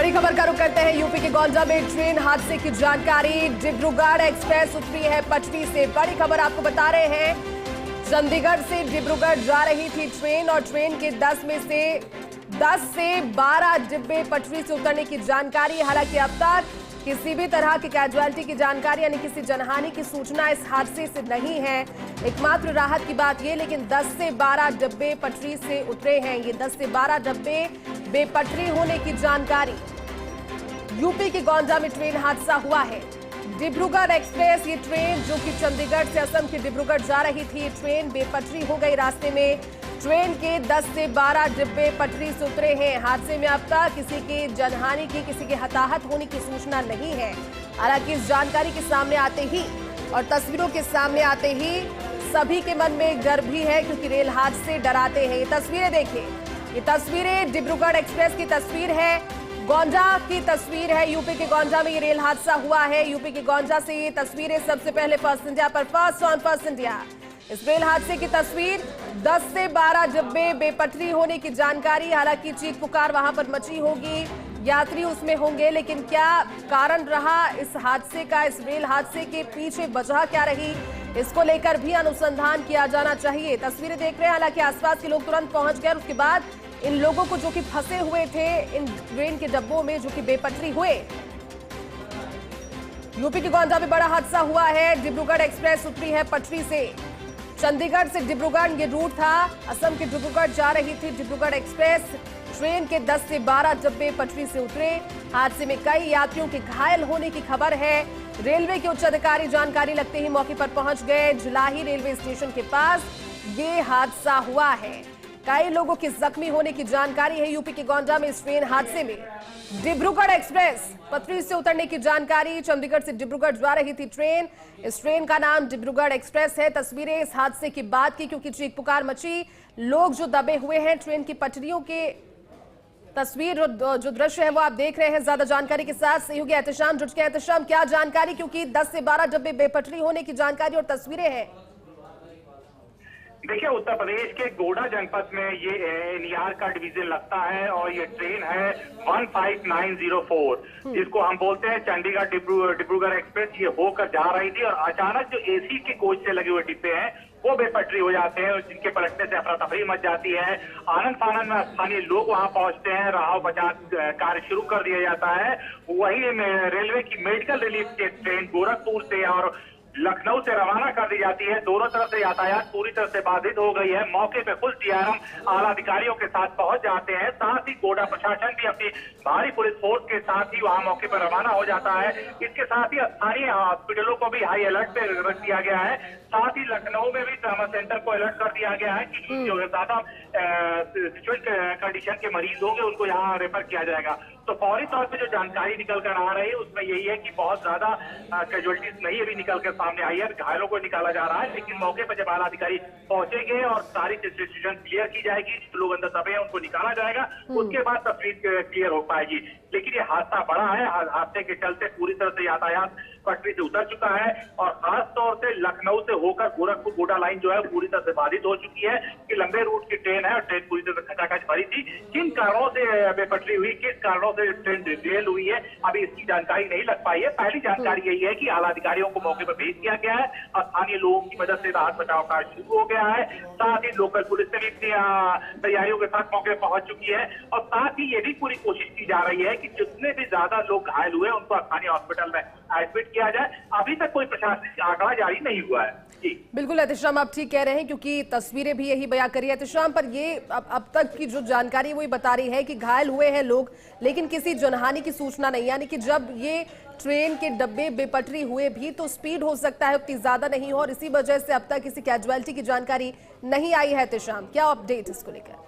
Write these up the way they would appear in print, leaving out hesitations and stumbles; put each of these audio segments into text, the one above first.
बड़ी खबर का रुख करते हैं। यूपी के गोंडा में ट्रेन हादसे की जानकारी। डिब्रूगढ़ एक्सप्रेस उतरी है पटरी से। बड़ी खबर आपको बता रहे हैं, चंडीगढ़ से डिब्रूगढ़ जा रही थी ट्रेन और ट्रेन के 10 से 12 डिब्बे पटरी से उतरने की जानकारी। हालांकि अब तक किसी भी तरह की कैजुअलिटी की जानकारी यानी किसी जनहानि की सूचना इस हादसे से नहीं है। एकमात्र राहत की बात यह, लेकिन 10 से 12 डिब्बे पटरी से उतरे हैं। ये 10 से 12 डिब्बे बेपटरी होने की जानकारी। यूपी के गोंडा में ट्रेन हादसा हुआ है। डिब्रूगढ़ एक्सप्रेस ये ट्रेन जो कि चंडीगढ़ से असम के डिब्रूगढ़ जा रही थी, ट्रेन बेपटरी हो गई रास्ते में। ट्रेन के 10 से 12 डिब्बे पटरी से उतरे हैं। हादसे में अब तक किसी के जनहानि की, किसी के हताहत होने की सूचना नहीं है। हालांकि इस जानकारी के सामने आते ही और तस्वीरों के सामने आते ही सभी के मन में गर्व भी है, क्योंकि रेल हादसे डराते हैं। ये तस्वीरें देखिए, ये तस्वीरें डिब्रूगढ़ एक्सप्रेस की तस्वीर है, गोंडा की तस्वीर है। यूपी के गोंडा में ये रेल हादसा हुआ है। यूपी के गोंडा से ये तस्वीरें सबसे पहले फर्स्ट इंडिया पर, फर्स्ट ऑन फर्स्ट इंडिया। इस रेल हादसे की तस्वीर, 10 से 12 डिब्बे बेपटरी होने की जानकारी। हालांकि चीख पुकार वहां पर मची होगी, यात्री उसमें होंगे, लेकिन क्या कारण रहा इस हादसे का, इस रेल हादसे के पीछे वजह क्या रही, इसको लेकर भी अनुसंधान किया जाना चाहिए। तस्वीरें देख रहे हैं, हालांकि आसपास के लोग तुरंत पहुंच गए। उसके बाद इन लोगों को जो कि फंसे हुए थे इन ट्रेन के डब्बों में, जो कि बेपटरी हुए। यूपी के गोंडा में बड़ा हादसा हुआ है। डिब्रूगढ़ एक्सप्रेस उतरी है पटरी से। चंडीगढ़ से डिब्रूगढ़ ये रूट था, असम के डिब्रूगढ़ जा रही थी डिब्रूगढ़ एक्सप्रेस। ट्रेन के 10 से 12 डिब्बे पटरी से उतरे। हादसे में कई यात्रियों के घायल होने की खबर है। रेलवे के उच्च अधिकारी जानकारी लगते ही मौके पर पहुंच गए। जुलाही रेलवे स्टेशन के पास ये हादसा हुआ है। कई लोगों के जख्मी होने की जानकारी है। यूपी के गोंडा में इस ट्रेन हादसे में डिब्रूगढ़ एक्सप्रेस पटरी से उतरने की जानकारी। चंडीगढ़ से डिब्रूगढ़ जा रही थी ट्रेन। इस ट्रेन का नाम डिब्रूगढ़ एक्सप्रेस है। तस्वीरें इस हादसे की बात की, क्योंकि चीख पुकार मची। लोग जो दबे हुए हैं ट्रेन की पटरियों के, तस्वीर जो दृश्य है वो आप देख रहे हैं। ज्यादा जानकारी के साथ सहयोगी एहतशाम जुट गए। एहतशाम, क्या जानकारी, क्योंकि 10 से 12 डिब्बे बेपटरी होने की जानकारी और तस्वीरें हैं। देखिए, उत्तर प्रदेश के गोंडा जनपद में ये एनईआर का डिवीजन लगता है और ये ट्रेन है 15904, जिसको हम बोलते हैं चंडीगढ़ डिब्रूगढ़ एक्सप्रेस। ये होकर जा रही थी और अचानक जो एसी के कोच से लगे हुए डिब्बे हैं वो बेपटरी हो जाते हैं, जिनके पलटने से अफरा तफरी मच जाती है। आनंद फानंद में स्थानीय लोग वहां पहुंचते हैं, राहत बचाव कार्य शुरू कर दिया जाता है। वही रेलवे की मेडिकल रिलीफ की ट्रेन गोरखपुर से और लखनऊ से रवाना कर दी जाती है। दोनों तरफ से यातायात पूरी तरह से बाधित हो गई है। मौके पे फुल टीआरएम आला अधिकारियों के साथ पहुंच जाते हैं। साथ ही गोंडा प्रशासन भी अपनी भारी पुलिस फोर्स के साथ ही वहां मौके पर रवाना हो जाता है। इसके साथ ही स्थानीय हॉस्पिटलों को भी हाई अलर्ट पे रख दिया गया है। साथ ही लखनऊ में भी ट्रॉमा सेंटर को अलर्ट कर दिया गया है कि जो ज्यादा कंडीशन के मरीज होंगे उनको यहाँ रेफर किया जाएगा। तो फौरी तौर पे जो जानकारी निकल कर आ रही है उसमें यही है कि बहुत ज्यादा कैजुअलिटीज नहीं अभी निकल कर सामने आई है। घायलों को निकाला जा रहा है, लेकिन मौके पर जब आला अधिकारी पहुंचेंगे और सारी सिचुएशन क्लियर की जाएगी, जो लोग अंदर दबे हैं उनको निकाला जाएगा, उसके बाद तस्वीर क्लियर हो पाएगी। लेकिन ये हादसा बड़ा है। हादसे के चलते पूरी तरह से यातायात पटरी से उतर चुका है और खास तौर से लखनऊ से होकर गोरखपुर गोंडा लाइन जो है पूरी तरह से बाधित हो चुकी है। कि लंबे रूट की ट्रेन है और ट्रेन पूरी तरह से खचाखच भरी थी। किन कारणों से बेपटरी हुई, किस कारणों से ट्रेन डिटेल हुई है, अभी इसकी जानकारी नहीं लग पाई है। पहली जानकारी यही है कि आला अधिकारियों को मौके पर भेज दिया गया है और स्थानीय लोगों की मदद से राहत बचाव कार्य शुरू हो गया है। साथ ही लोकल पुलिस ने भी अपनी तैयारियों के साथ मौके पर पहुंच चुकी है और साथ ही ये भी पूरी कोशिश की जा रही है कि जितने भी ज्यादा लोग घायल हुए उनको स्थानीय हॉस्पिटल में एडमिट किया जाए। अभी तक कोई प्रशासनिक आंकड़ा जारी नहीं हुआ है। बिल्कुल एहतशाम, आप ठीक कह रहे हैं, क्योंकि तस्वीरें भी यही बयां करी है एहतशाम। पर ये अब तक की जो जानकारी वही बता रही है कि घायल हुए हैं लोग, लेकिन किसी जनहानि की सूचना नहीं। यानी कि जब ये ट्रेन के डब्बे बेपटरी हुए भी तो स्पीड हो सकता है उतनी ज्यादा नहीं हो, और इसी वजह से अब तक किसी कैजुअलिटी की जानकारी नहीं आई है। एहतशाम, क्या अपडेट इसको लेकर?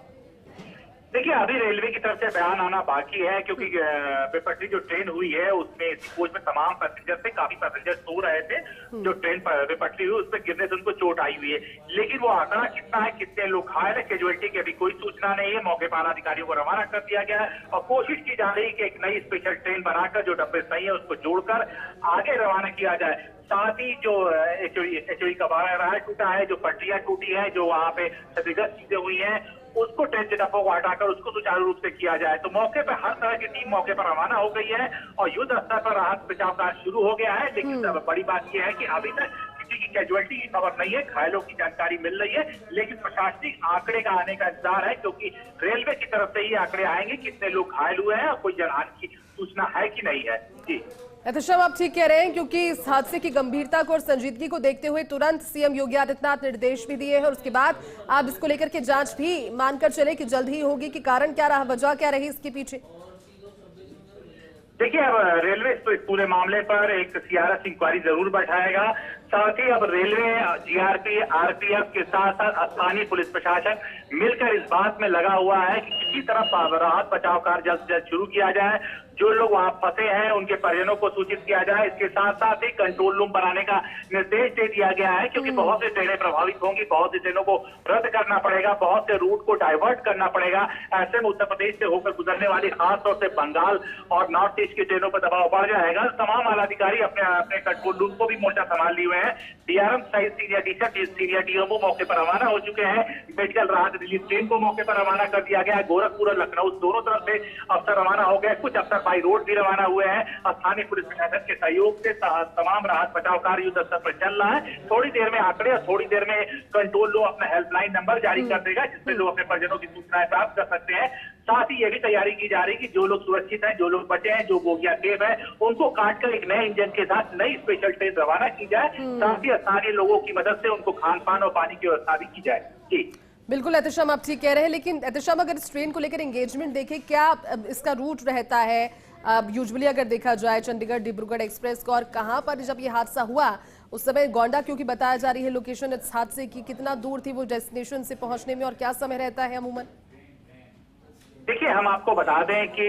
देखिए, अभी रेलवे की तरफ से बयान आना बाकी है, क्योंकि बेपटरी जो ट्रेन हुई है उसमें इसी कोच में तमाम पैसेंजर थे, काफी पैसेंजर सो रहे थे। जो ट्रेन बेपटरी हुई उसमें गिरने से उनको चोट आई हुई है, लेकिन वो आंकड़ा कितना है, कितने लोग घायल है, कैजुअलिटी की अभी कोई सूचना नहीं है। मौके पर अधिकारियों को रवाना कर दिया गया है और कोशिश की जा रही है कि एक नई स्पेशल ट्रेन बनाकर जो डब्बे सही है उसको जोड़कर आगे रवाना किया जाए। साथ ही जो एचओडी का राह टूटा है, जो पटरियां टूटी है, जो वहां पे क्षतिग्रस्त चीजें हुई हैं, उसको ट्रेन डिपो को हटाकर उसको सुचारू रूप से किया जाए। तो मौके पर हर तरह की टीम मौके पर रवाना हो गई है और युद्ध स्तर पर राहत बचाव कार्य शुरू हो गया है। लेकिन बड़ी बात यह है कि अभी तक किसी की कैजुअलिटी की खबर नहीं है, घायलों की जानकारी मिल रही है, लेकिन प्रशासनिक आंकड़े का आने का इंतजार है, क्योंकि रेलवे की तरफ से ही आंकड़े आएंगे कितने लोग घायल हुए हैं और कोई जनहानि की सूचना है कि नहीं है। जी एहतेशाम, आप ठीक कह रहे हैं, क्योंकि इस हादसे की गंभीरता को और संजीदगी को देखते हुए तुरंत सीएम योगी आदित्यनाथ निर्देश भी दिए हैं और उसके बाद आप इसको लेकर के जांच भी मानकर चले कि जल्द ही होगी कि कारण क्या रहा, वजह क्या रही इसके पीछे। देखिए, अब रेलवे इस पूरे मामले पर एक सीआरएस इंक्वायरी जरूर बैठाएगा। साथ ही अब रेलवे, जीआरपी, आरपीएफ के साथ साथ स्थानीय पुलिस प्रशासन मिलकर इस बात में लगा हुआ है कि किसी तरह राहत बचाव कार्य जल्द से जल्द शुरू किया जाए। जो लोग वहां फंसे हैं उनके परिजनों को सूचित किया जाए। इसके साथ साथ ही कंट्रोल रूम बनाने का निर्देश दे दिया गया है, क्योंकि बहुत सी ट्रेनें प्रभावित होंगी, बहुत सी ट्रेनों को रद्द करना पड़ेगा, बहुत से रूट को डाइवर्ट करना पड़ेगा। ऐसे में उत्तर प्रदेश से होकर गुजरने वाली खासतौर से बंगाल और नॉर्थ ईस्ट की ट्रेनों पर दबाव बढ़ जाएगा। तमाम आलाधिकारी अपने कंट्रोल रूम को भी मोर्चा संभाल लिए हुए हैं। डीआरएम सहित सीनियर डीएमओ मौके पर रवाना हो चुके हैं। मेडिकल राहत रिलीफ ट्रेन को मौके पर रवाना कर दिया गया है। गोरखपुर और लखनऊ दोनों तरफ से अफसर रवाना हो गए, कुछ अफसर बाई रोड भी रवाना हुए हैं। स्थानीय पुलिस प्रशासन के सहयोग से तमाम राहत बचाव कार्य युद्ध स्तर पर चल रहा है। थोड़ी देर में आंकड़े और थोड़ी देर में कंट्रोल रूम अपना हेल्पलाइन नंबर जारी कर देगा, जिससे लोग अपने परिजनों की सूचनाएं प्राप्त कर सकते हैं। साथ ही ये भी तैयारी की जा रही है कि जो लोग सुरक्षित हैं, जो लोग बचे हैं, जो बोगियां सेफ है, उनको काटकर एक नए इंजन के साथ नई स्पेशल ट्रेन रवाना की जाए। साथ ही स्थानीय लोगों की मदद से उनको खान पान और पानी की व्यवस्था भी की जाए। जी बिल्कुल एहतेशाम, आप ठीक कह रहे हैं, लेकिन एहतेशाम अगर इस ट्रेन को लेकर एंगेजमेंट देखें, क्या इसका रूट रहता है यूजुअली अगर देखा जाए चंडीगढ़ डिब्रूगढ़ एक्सप्रेस का, और कहां पर जब ये हादसा हुआ उस समय गोंडा क्योंकि बताया जा रही है लोकेशन इस हादसे की, कितना दूर थी वो डेस्टिनेशन से पहुंचने में और क्या समय रहता है अमूमन? देखिए, हम आपको बता दें कि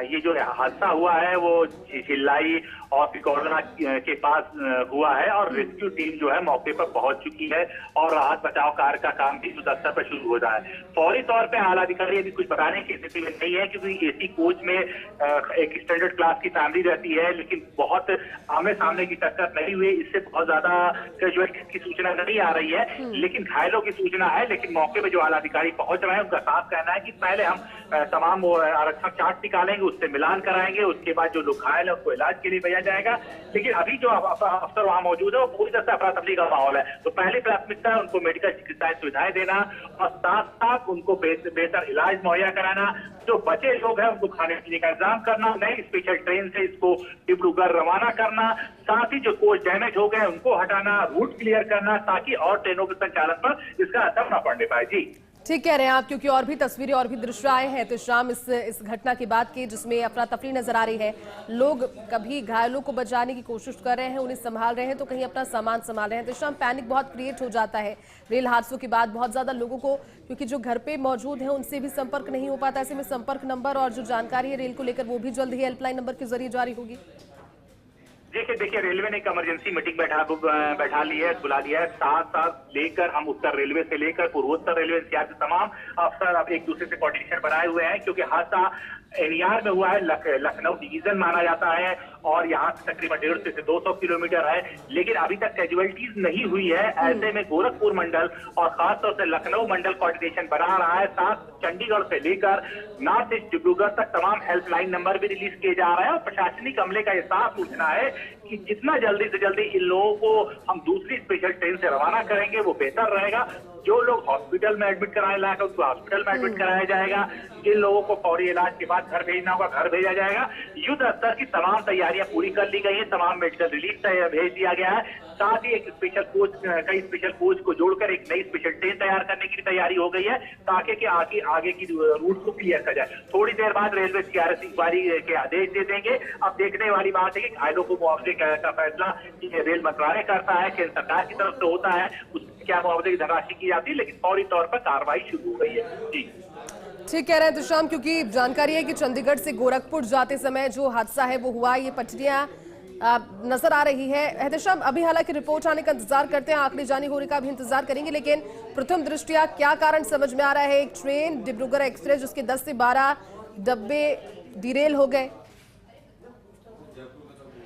ये जो हादसा हुआ है वो चिल्लाई और पिकोला के पास हुआ है और रेस्क्यू टीम जो है मौके पर पहुंच चुकी है और राहत बचाव कार्य का काम भी युद्ध स्तर पर शुरू हो रहा है। फौरी तौर पे आला अधिकारी अभी कुछ बताने की स्थिति में नहीं है, क्योंकि एसी कोच में एक स्टैंडर्ड क्लास की फैमिली रहती है, लेकिन बहुत आमने सामने की टक्कर नहीं हुई, इससे बहुत ज्यादा कैजुअलिटी की सूचना नहीं आ रही है, लेकिन घायलों की सूचना है। लेकिन मौके पर जो आला अधिकारी पहुंच रहे हैं उनका साफ कहना है कि पहले हम तमाम आरक्षक चार्ट निकालेंगे, उससे मिलान कराएंगे, उसके बाद जो लोग घायल है उनको इलाज के लिए भेजा जाएगा। लेकिन अभी जो अफसर वहां मौजूद है वो पूरी तरह से अफरा तफरी का माहौल है। तो पहली प्राथमिकता है उनको मेडिकल चिकित्सा सुविधाएं देना और साथ साथ उनको बेहतर इलाज मुहैया कराना। जो बचे लोग हैं उनको खाने पीने का इंतजाम करना, नई स्पेशल ट्रेन से इसको डिब्रूगढ़ रवाना करना, साथ ही जो कोच डैमेज हो गए उनको हटाना, रूट क्लियर करना, ताकि और ट्रेनों के संचालन पर इसका असर न पड़ने पाए। जी ठीक कह रहे हैं आप, क्योंकि और भी तस्वीरें और भी दृश्य आए हैं तो शाम इस घटना के बाद की, जिसमें अफरा तफरी नजर आ रही है। लोग कभी घायलों को बचाने की कोशिश कर रहे हैं, उन्हें संभाल रहे हैं, तो कहीं अपना सामान संभाल रहे हैं। तो शाम पैनिक बहुत क्रिएट हो जाता है रेल हादसों के बाद। बहुत ज्यादा लोगों को, क्योंकि जो घर पे मौजूद है उनसे भी संपर्क नहीं हो पाता, ऐसे में संपर्क नंबर और जो जानकारी है रेल को लेकर वो भी जल्द ही हेल्पलाइन नंबर के जरिए जारी होगी। देखिए रेलवे ने एक इमरजेंसी मीटिंग बैठा ली है, बुला लिया है। साथ लेकर हम उत्तर रेलवे से लेकर पूर्वोत्तर रेलवे एनसीआर के तमाम अफसर अब एक दूसरे से कोऑर्डिनेशन बनाए हुए हैं, क्योंकि हादसा एनईआर में हुआ है, लखनऊ डिवीजन माना जाता है और यहाँ से तकरीबन 150 से 200 किलोमीटर है, लेकिन अभी तक कैजुअलिटीज नहीं हुई है। ऐसे में गोरखपुर मंडल और खासतौर से लखनऊ मंडल कोऑर्डिनेशन बना रहा है। साथ चंडीगढ़ से लेकर नॉर्थ ईस्ट डिब्रूगढ़ तक तमाम हेल्पलाइन नंबर भी रिलीज किए जा रहे हैं और प्रशासनिक अमले का यह साफ सूचना है कि जितना जल्दी से जल्दी इन लोगों को हम दूसरी स्पेशल ट्रेन से रवाना करेंगे वो बेहतर रहेगा। जो लोग हॉस्पिटल में एडमिट कराने लायक है उनको हॉस्पिटल में एडमिट कराया जाएगा, जिन लोगों को फौरी इलाज के बाद घर भेजना होगा घर भेजा जाएगा। युद्ध स्तर की तमाम तैयारियां पूरी कर ली गई है, तमाम मेडिकल रिलीफ भेज दिया गया है। साथ ही एक स्पेशल कोच, कई स्पेशल कोच को जोड़कर एक नई स्पेशल ट्रेन तैयार करने की तैयारी हो गई है, ताकि कि आगे की रूट को क्लियर कर जाए। थोड़ी देर बाद रेलवे सीआरएस इंक्वायरी के आदेश दे देंगे। अब देखने वाली बात है कि घायलों को मुआवजे का फैसला रेल मंत्रालय करता है, केंद्र सरकार की तरफ से होता है, उसकी क्या मुआवजे की धनराशि की जाती है, लेकिन फौरी तौर पर कार्रवाई शुरू हो गई है। जी ठीक कह रहे हैं तुषाम, क्योंकि जानकारी है कि चंडीगढ़ से गोरखपुर जाते समय जो हादसा है वो हुआ, ये पटरियां नजर आ रही है। एहतेशाम, अभी हालांकि रिपोर्ट आने का इंतजार करते हैं, आंकड़े जारी होने का भी इंतजार करेंगे, लेकिन प्रथम दृष्टया क्या कारण समझ में आ रहा है? एक ट्रेन डिब्रूगढ़ एक्सप्रेस जिसके 10 से 12 डब्बे डिरेल हो गए।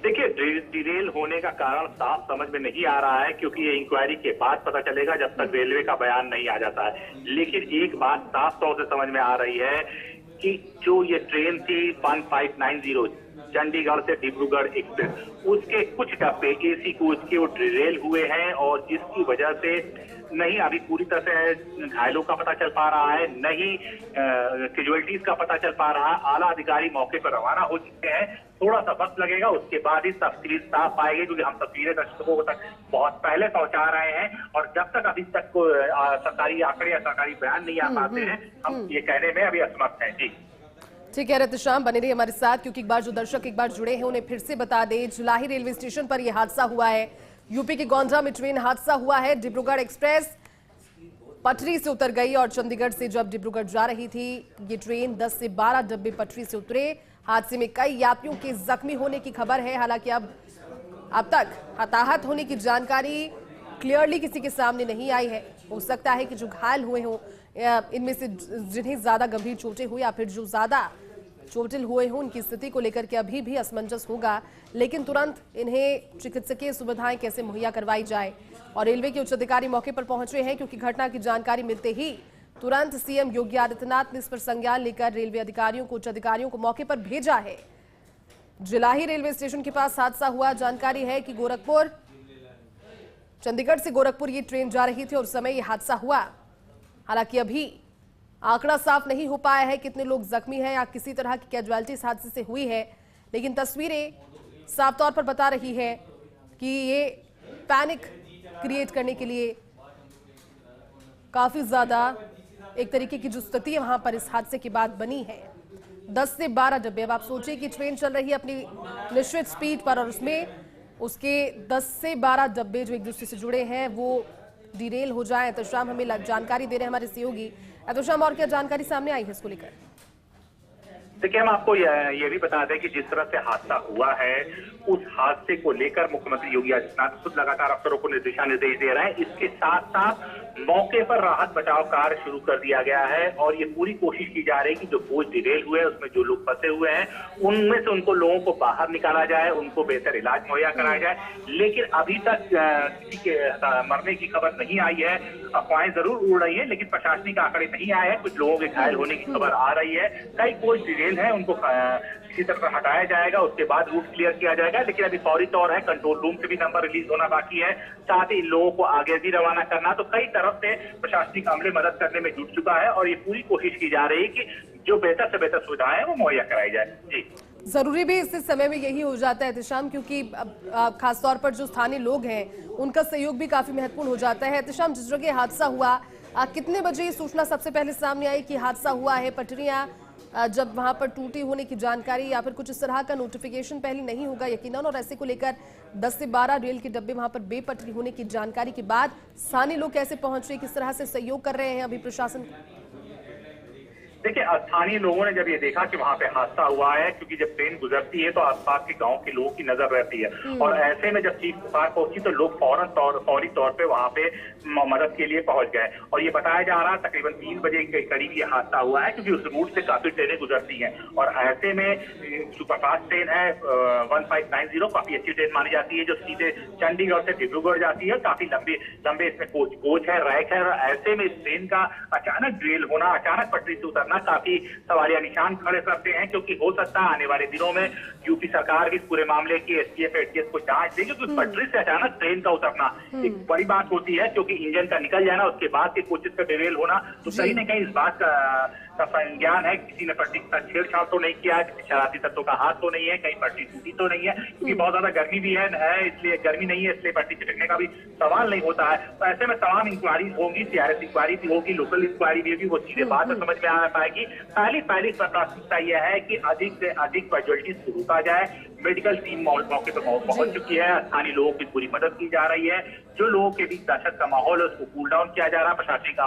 देखिए, डिरेल होने का कारण साफ समझ में नहीं आ रहा है, क्योंकि ये इंक्वायरी के बाद पता चलेगा, जब तक रेलवे का बयान नहीं आ जाता है। लेकिन एक बात साफ तौर से समझ में आ रही है कि जो ये ट्रेन थी 1590 चंडीगढ़ से डिब्रूगढ़ एक्सप्रेस, उसके कुछ डब्बे एसी कोच के वो डिरेल हुए हैं, और जिसकी वजह से नहीं अभी पूरी तरह से घायलों का पता चल पा रहा है, नहीं कैजुअलिटीज का पता चल पा रहा है। आला अधिकारी मौके पर रवाना हो चुके हैं, थोड़ा सा वक्त लगेगा, उसके बाद ही तफसील साफ आएगी, क्योंकि हम तस्वीरें दर्शकों तक बहुत पहले पहुंचा रहे हैं, और जब तक अभी तक को सरकारी आंकड़े या सरकारी बयान नहीं आ पाते हैं, हम ये कहने में अभी असमर्थ हैं। जी ठीक है रतिश्याम, बने रहिए हमारे साथ, क्योंकि एक बार जो दर्शक एक बार जुड़े हैं उन्हें फिर से बता दें, जुलाही रेलवे स्टेशन पर यह हादसा हुआ है। यूपी के गोंडा में ट्रेन हादसा हुआ है। डिब्रूगढ़ एक्सप्रेस पटरी से उतर गई और चंडीगढ़ से जब डिब्रूगढ़ जा रही थी ये ट्रेन 10 से 12 डब्बे पटरी से उतरे। हादसे में कई यात्रियों के जख्मी होने की खबर है। हालांकि अब तक हताहत होने की जानकारी क्लियरली किसी के सामने नहीं आई है। हो सकता है कि जो घायल हुए हों इनमें से जिन्हें ज्यादा गंभीर चोटें हुई या फिर जो ज्यादा चोटिल हुए हों, उनकी स्थिति को लेकर के अभी भी असमंजस होगा, लेकिन तुरंत इन्हें चिकित्सकीय सुविधाएं कैसे मुहैया करवाई जाए। और रेलवे के उच्च अधिकारी मौके पर पहुंचे हैं, क्योंकि घटना की जानकारी मिलते ही तुरंत सीएम योगी आदित्यनाथ ने इस पर संज्ञान लेकर रेलवे अधिकारियों को उच्च अधिकारियों को मौके पर भेजा है। जुलाही रेलवे स्टेशन के पास हादसा हुआ। जानकारी है कि चंडीगढ़ से गोरखपुर ये ट्रेन जा रही थी और उस समय ये हादसा हुआ। हालांकि अभी आंकड़ा साफ नहीं हो पाया है कितने लोग जख्मी हैं या किसी तरह की कैजुअलिटी इस हादसे से हुई है, लेकिन तस्वीरें साफ तौर पर बता रही है कि ये पैनिक क्रिएट करने के लिए काफी ज्यादा एक तरीके की जो स्थिति है वहां पर इस हादसे के बाद बनी है। 10 से 12 डब्बे, अब आप सोचिए कि ट्रेन चल रही है अपनी निश्चित स्पीड पर और उसमें उसके 10 से 12 डब्बे जो एक दूसरे से जुड़े हैं वो डिरेल हो जाए। तो शाम हमें जानकारी दे रहे हैं हमारे सहयोगी। तो शाम और क्या जानकारी सामने आई है इसको लेकर? देखिए, हम आपको ये भी बता दें कि जिस तरह से हादसा हुआ है उस हादसे को लेकर मुख्यमंत्री योगी आदित्यनाथ खुद लगातार अफसरों को दिशा निर्देश दे रहे हैं। इसके साथ साथ मौके पर राहत बचाव कार्य शुरू कर दिया गया है, और ये पूरी कोशिश की जा रही है कि जो कोच डिरेल हुए हैं उसमें जो लोग फंसे हुए हैं उनमें से उनको लोगों को बाहर निकाला जाए, उनको बेहतर इलाज मुहैया कराया जाए। लेकिन अभी तक किसी के मरने की खबर नहीं आई है। अफवाहें जरूर उड़ रही है, लेकिन प्रशासनिक आंकड़े नहीं आए हैं। कुछ लोगों के घायल होने की खबर आ रही है। कई कोच डिरेल है, उनको किसी तरह हटाया जाएगा, उसके बाद रूट क्लियर किया जाएगा। लेकिन अभी फौरी तौर है, कंट्रोल रूम से भी नंबर रिलीज होना बाकी है, साथ ही इन लोगों को आगे भी रवाना करना। तो कई तरफ से प्रशासनिक अमले मदद करने में जुट चुका है, और ये पूरी कोशिश की जा रही है कि जो बेहतर से बेहतर सुविधाएं वो मुहैया कराई जाए। जी जरूरी भी इस समय में यही हो जाता है एहतिशाम, क्योंकि खासतौर पर जो स्थानीय लोग हैं उनका सहयोग भी काफी महत्वपूर्ण हो जाता है। एहतिशाम, जिस जगह हादसा हुआ कितने बजे ये सूचना सबसे पहले सामने आई कि हादसा हुआ है? पटरियां जब वहां पर टूटी होने की जानकारी या फिर कुछ इस तरह का नोटिफिकेशन पहले नहीं होगा यकीनन, और ऐसे को लेकर 10 से 12 रेल के डब्बे वहां पर बेपटरी होने की जानकारी के बाद स्थानीय लोग कैसे पहुंच रहे, किस तरह से सहयोग कर रहे हैं अभी प्रशासन? देखिए, स्थानीय लोगों ने जब ये देखा कि वहां पे हादसा हुआ है, क्योंकि जब ट्रेन गुजरती है तो आसपास के गांव के लोगों की नजर रहती है, और ऐसे में जब चीख पुकार पहुंची तो लोग फौरी तौर पे वहां पे मदद के लिए पहुंच गए। और ये बताया जा रहा है तकरीबन 3 बजे के करीब ये हादसा हुआ है, क्योंकि उस रूट से काफी ट्रेनें गुजरती हैं, और ऐसे में सुपरफास्ट ट्रेन है 1590, काफी अच्छी ट्रेन मानी जाती है, जो सीधे चंडीगढ़ से डिब्रूगढ़ जाती है। काफी लंबे इसमें कोच है, रैक है, और ऐसे में इस ट्रेन का अचानक ड्रेल होना, अचानक पटरी से उतरना काफी सवालिया निशान खड़े करते हैं, क्योंकि हो सकता है आने वाले दिनों में यूपी सरकार भी पूरे मामले की एसटीएफ एटीएस को जांच देगी, क्योंकि पटरी से अचानक ट्रेन का उतरना एक बड़ी बात होती है, क्योंकि इंजन का निकल जाना उसके बाद के कोचेस का डिरेल होना, तो कहीं न कहीं इस बात का संज्ञान है किसी ने पटरी के साथ छेड़छाड़ तो नहीं किया, शरारती तत्वों का हाथ तो नहीं है, कहीं पटरी टूटी तो नहीं है, क्योंकि बहुत ज्यादा गर्मी भी है, इसलिए गर्मी नहीं है, इसलिए पटरी छिटकने का भी सवाल नहीं होता है। तो ऐसे में तमाम इंक्वायरी होगी, सीआरएस इंक्वायरी भी होगी, लोकल इंक्वायरी भी होगी, वो सीधे बात समझ में आ पाएगी। पहली प्राथमिकता यह है कि अधिक से अधिक कैजुअलिटीज को रोका जाए। मेडिकल टीम मौके पर पहुंच चुकी है, स्थानीय लोगों की पूरी मदद की जा रही है। जो लोगों के बीच दहशत का माहौल है उसको कूल डाउन किया जा रहा है। प्रशासनिक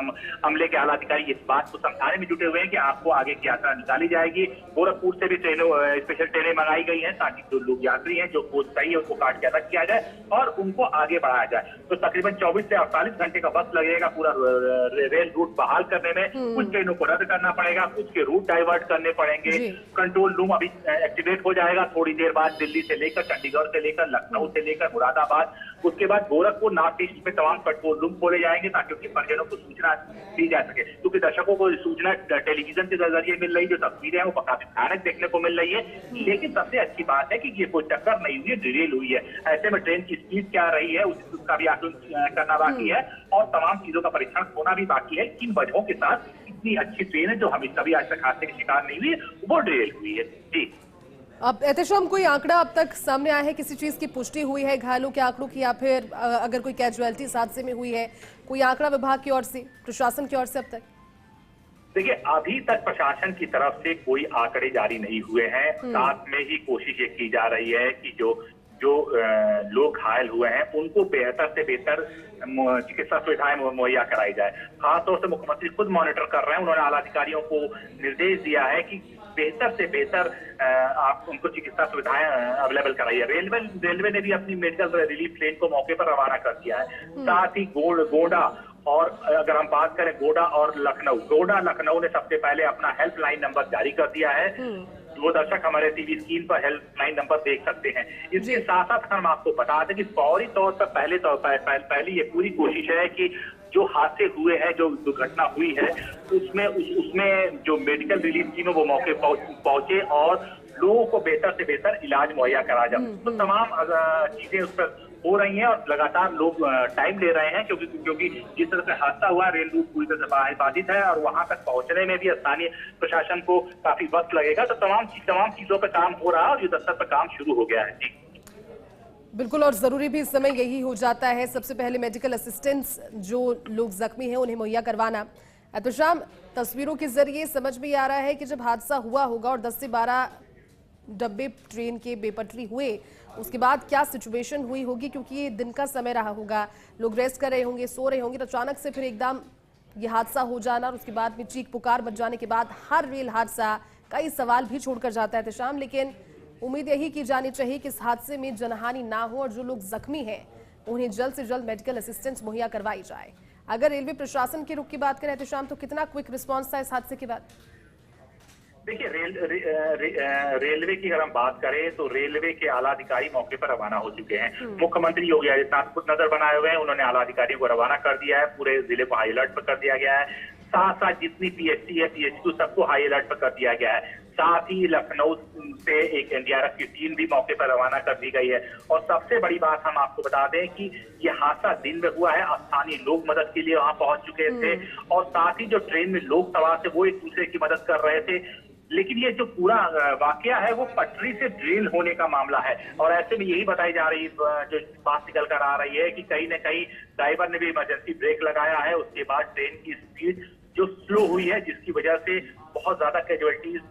अमले के आला अधिकारी इस बात को समझाने में जुटे हुए हैं कि आपको आगे की यात्रा निकाली जाएगी। गोरखपुर से भी स्पेशल ट्रेनें मंगाई गई हैं, ताकि जो लोग यात्री हैं, जो कोच सही है, उसको काट के अलग किया जाए और उनको आगे बढ़ाया जाए। तो तकरीबन 24 से 48 घंटे का वक्त लगेगा पूरा रेल रूट बहाल करने में। कुछ ट्रेनों को रद्द करना पड़ेगा, कुछ के रूट डाइवर्ट करने पड़ेंगे। कंट्रोल रूम अभी एक्टिवेट हो जाएगा थोड़ी देर बाद बाद दिल्ली से लेकर चंडीगढ़ से लेकर लखनऊ से लेकर मुरादाबाद, उसके बाद गोरखपुर, नॉर्थ ईस्ट में तमाम कंट्रोल रूम खोले जाएंगे ताकि उनके परिजनों को सूचना दी जा सके। क्योंकि दर्शकों को सूचना टेलीविजन के जरिए मिल रही, जो तस्वीरें हैं वो काफी भयानक देखने को मिल रही है। लेकिन सबसे अच्छी बात है कि ये कोई टक्कर नहीं हुई है, ड्रिल हुई है। ऐसे में ट्रेन की स्पीड क्या रही है उसका भी आकलन करना बाकी है और तमाम चीजों का परीक्षण होना भी बाकी है। किन वजहों के साथ इतनी अच्छी ट्रेन है जो हम कभी आज तक हादसे के शिकार नहीं हुई, वो ड्रिल हुई है। जी, अब एहतशाम कोई आंकड़ा अब तक सामने आया है, किसी चीज की पुष्टि हुई है घायलों के आंकड़ों की, या फिर अगर कोई कैजुअलिटी हादसे में हुई है, कोई आंकड़ा विभाग की ओर से, प्रशासन की ओर से अब तक? देखिए, अभी तक प्रशासन की तरफ से कोई आंकड़े जारी नहीं हुए हैं। साथ में ही कोशिश ये की जा रही है कि जो लोग घायल हुए हैं उनको बेहतर से बेहतर चिकित्सा सुविधाएं मुहैया कराई जाए। खासतौर से मुख्यमंत्री खुद मॉनिटर कर रहे हैं। उन्होंने आला अधिकारियों को निर्देश दिया है कि बेहतर से बेहतर आप उनको चिकित्सा सुविधाएं अवेलेबल कराइए। रेलवे ने भी अपनी मेडिकल रिलीफ ट्रेन को मौके पर रवाना कर दिया है। साथ ही गोंडा और अगर हम बात करें गोंडा और लखनऊ ने सबसे पहले अपना हेल्पलाइन नंबर जारी कर दिया है। वो दर्शक हमारे टीवी स्क्रीन पर हेल्पलाइन नंबर देख सकते हैं। इसके साथ साथ हम आपको बता दें कि फौरी तौर पर पहली ये पूरी कोशिश है कि जो हादसे हुए हैं, जो दुर्घटना हुई है, उसमें जो मेडिकल रिलीफ टीम है वो मौके पहुंचे और लोगों को बेहतर से बेहतर इलाज मुहैया करा जाए। तो तमाम चीजें उस पर हो रही हैं और लगातार लोग टाइम ले रहे हैं क्योंकि जिस तरह से हादसा हुआ, रेल रूट पूरी तरह से बाधित है और वहां तक पहुंचने में भी स्थानीय प्रशासन को काफी वक्त लगेगा। तो तमाम चीजों पर काम हो रहा है और युद्ध स्तर पर काम शुरू हो गया है। जी बिल्कुल, और जरूरी भी इस समय यही हो जाता है। सबसे पहले मेडिकल असिस्टेंस जो लोग जख्मी हैं उन्हें मुहैया करवाना। एहतशाम, तस्वीरों के जरिए समझ में आ रहा है कि जब हादसा हुआ होगा और 10 से 12 डब्बे ट्रेन के बेपटरी हुए, उसके बाद क्या सिचुएशन हुई होगी, क्योंकि ये दिन का समय रहा होगा, लोग रेस्ट कर रहे होंगे, सो रहे होंगे, तो अचानक से फिर एकदम ये हादसा हो जाना और उसके बाद में चीख पुकार बच जाने के बाद हर रेल हादसा कई सवाल भी छोड़कर जाता है एहतशाम। लेकिन उम्मीद यही की जानी चाहिए कि इस हादसे में जनहानि ना हो और जो लोग जख्मी हैं उन्हें जल्द से जल्द मेडिकल असिस्टेंस मुहैया करवाई जाए। अगर रेलवे प्रशासन के रुख की बात करें एहतशाम, तो कितना क्विक रिस्पॉन्स था इस हादसे के बाद? देखिए, रेलवे की अगर हम बात करें तो रेलवे के आला अधिकारी मौके पर रवाना हो चुके हैं। मुख्यमंत्री योगी आदित्यनाथ खुद नजर बनाए हुए हैं। उन्होंने आला अधिकारियों को रवाना कर दिया है, पूरे जिले को हाई अलर्ट पर कर दिया गया है। साथ साथ जितनी पीएचसी है, पीएचक्यू, सबको हाई अलर्ट पर कर दिया गया है। साथ ही लखनऊ से एक एनडीआरएफ की टीम भी मौके पर रवाना कर दी गई है। और सबसे बड़ी बात हम आपको बता दें कि ये हादसा दिन में हुआ है। स्थानीय लोग मदद के लिए वहां पहुंच चुके थे और साथ ही जो ट्रेन में लोग सवार थे वो एक दूसरे की मदद कर रहे थे। लेकिन ये जो पूरा वाकया है वो पटरी से ड्रिल होने का मामला है और ऐसे में यही बताई जा रही जो बात निकल कर आ रही है कि कहीं न कहीं ड्राइवर ने भी इमरजेंसी ब्रेक लगाया है। उसके बाद ट्रेन की स्पीड जो स्लो हुई है, जिसकी वजह से बहुत ज्यादा कैजुअलिटीज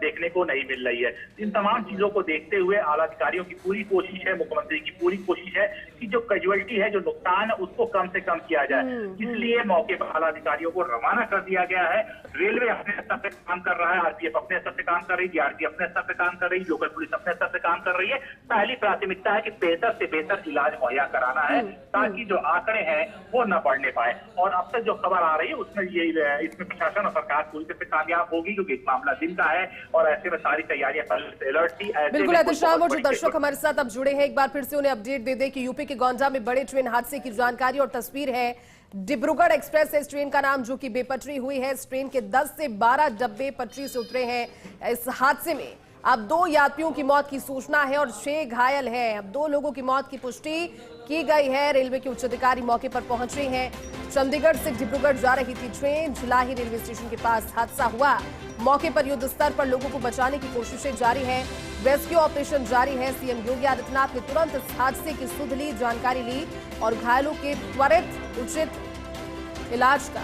देखने को नहीं मिल रही है। इन तमाम चीजों को देखते हुए आला अधिकारियों की पूरी कोशिश है, मुख्यमंत्री की पूरी कोशिश है कि जो कैजुअलिटी है, जो नुकसान है, उसको कम से कम किया जाए। इसलिए मौके पर आला अधिकारियों को रवाना कर दिया गया है। रेलवे अपने स्तर से काम कर रहा है, आरपीएफ अपने स्तर से काम कर रही है, डीआरपी अपने स्तर से काम कर रही है, लोकल पुलिस अपने स्तर से काम कर रही है। पहली प्राथमिकता है कि बेहतर से बेहतर इलाज मुहैया कराना है ताकि जो आंकड़े हैं वो न बढ़ने पाए। और अब तक जो खबर आ रही है उसमें इसमें प्रशासन और सरकार पूरी तरह से कामयाब होगी क्योंकि मामला दिन का है और ऐसे में सारी तैयारियां पहले से अलर्ट थी। बिल्कुल एहतशाम, और जो दर्शक हमारे साथ अब जुड़े हैं एक बार फिर से उन्हें अपडेट दे दें कि यूपी के गोंडा में बड़े ट्रेन हादसे की जानकारी और तस्वीर है। डिब्रूगढ़ एक्सप्रेस है इस ट्रेन का नाम, जो कि बेपटरी हुई है। इस ट्रेन के 10 से 12 डब्बे पटरी से उतरे हैं। इस हादसे में अब 2 यात्रियों की मौत की सूचना है और 6 घायल हैं। अब 2 लोगों की मौत की पुष्टि की गई है। रेलवे के उच्च अधिकारी मौके पर पहुंचे हैं। चंडीगढ़ से डिब्रूगढ़ जा रही थी ट्रेन, झुलाही रेलवे स्टेशन के पास हादसा हुआ। मौके पर युद्ध स्तर पर लोगों को बचाने की कोशिशें जारी हैं, रेस्क्यू ऑपरेशन जारी है। सीएम योगी आदित्यनाथ ने तुरंत इस हादसे की सुध ली, जानकारी ली और घायलों के त्वरित उचित इलाज का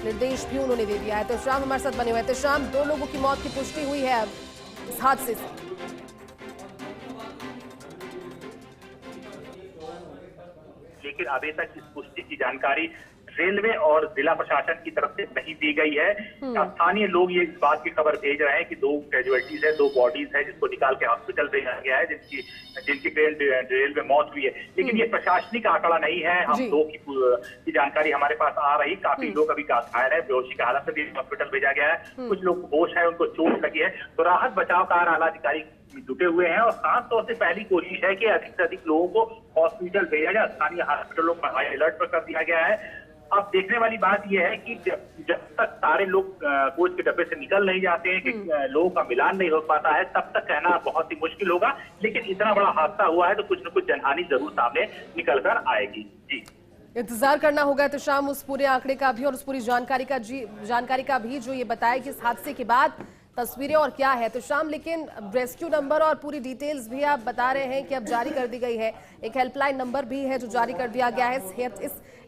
निर्देश भी उन्होंने दे दिया है। तो शाम हमारे साथ बने हुए थे। शाम, 2 लोगों की मौत की पुष्टि हुई है अब इस हादसे से। लेकिन अभी तक इस पुष्टि की जानकारी रेलवे और जिला प्रशासन की तरफ से नहीं दी गई है। स्थानीय लोग ये इस बात की खबर भेज रहे हैं कि 2 कैजुअलिटीज है, 2 बॉडीज है जिसको निकाल के हॉस्पिटल भेजा गया है, जिनकी रेल में मौत हुई है। लेकिन ये प्रशासनिक आंकड़ा नहीं है। हम 2 की जानकारी हमारे पास आ रही। काफी लोग अभी घायल है, बेहोशी की हालत में भी हॉस्पिटल भेजा गया है। कुछ लोग होश है, उनको चोट लगी है। तो राहत बचाव कार्य आला अधिकारी जुटे हुए हैं और खास तौर से पहली कोशिश है कि अधिक से अधिक लोगों को हॉस्पिटल भेजा जाए। स्थानीय हॉस्पिटलों को हाई अलर्ट पर कर दिया गया है। अब देखने वाली बात यह है कि जब तक सारे लोग कोच के डब्बे से निकल नहीं जाते हैं, कि लोगों का मिलान नहीं हो पाता है, तब तक कहना बहुत ही मुश्किल होगा। लेकिन इतना बड़ा हादसा हुआ है तो कुछ न कुछ जनहानि जरूर सामने निकल कर आएगी। जी, इंतजार करना होगा तो शाम उस पूरे आंकड़े का भी और उस पूरी जानकारी का भी जो ये बताया कि इस हादसे के बाद तस्वीरें और क्या है तो शाम। लेकिन रेस्क्यू नंबर और पूरी डिटेल्स भी आप बता रहे हैं कि अब जारी कर दी गई है। एक हेल्पलाइन नंबर भी है जो जारी कर दिया गया है।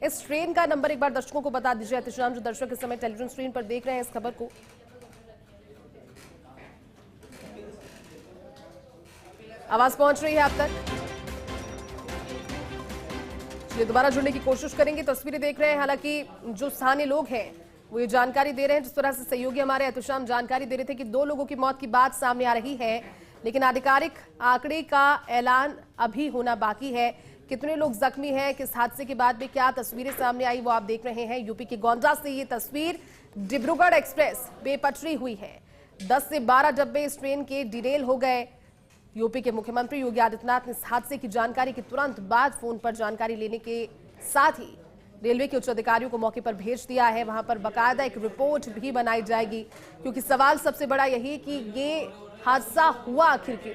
इस ट्रेन का नंबर एक बार दर्शकों को बता दीजिए एहतशाम, जो दर्शक इस समय टेलीविजन स्क्रीन पर देख रहे हैं इस खबर को। आवाज पहुंच रही है आप तक? चलिए दोबारा जुड़ने की कोशिश करेंगे। तस्वीरें देख रहे हैं, हालांकि जो स्थानीय लोग हैं वो ये जानकारी दे रहे हैं, जिस तरह से सहयोगी हमारे एहतशाम जानकारी दे रहे थे कि 2 लोगों की मौत की बात सामने आ रही है, लेकिन आधिकारिक आंकड़े का ऐलान अभी होना बाकी है। कितने लोग जख्मी हैं, किस हादसे के बाद में क्या तस्वीरें सामने आई वो आप देख रहे हैं। यूपी के गोंडा से ये तस्वीर। डिब्रूगढ़ एक्सप्रेस बेपटरी हुई है। 10 से 12 डब्बे इस ट्रेन के डिरेल हो गए। यूपी के मुख्यमंत्री योगी आदित्यनाथ ने इस हादसे की जानकारी के तुरंत बाद फोन पर जानकारी लेने के साथ ही रेलवे के उच्च अधिकारियों को मौके पर भेज दिया है। वहां पर बाकायदा एक रिपोर्ट भी बनाई जाएगी, क्योंकि सवाल सबसे बड़ा यही कि ये हादसा हुआ आखिर क्यों।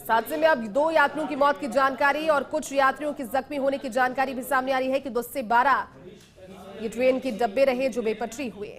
हादसे में अब 2 यात्रियों की मौत की जानकारी और कुछ यात्रियों की जख्मी होने की जानकारी भी सामने आ रही है कि 10 से 12 ये ट्रेन के डब्बे रहे जो बेपटरी हुए।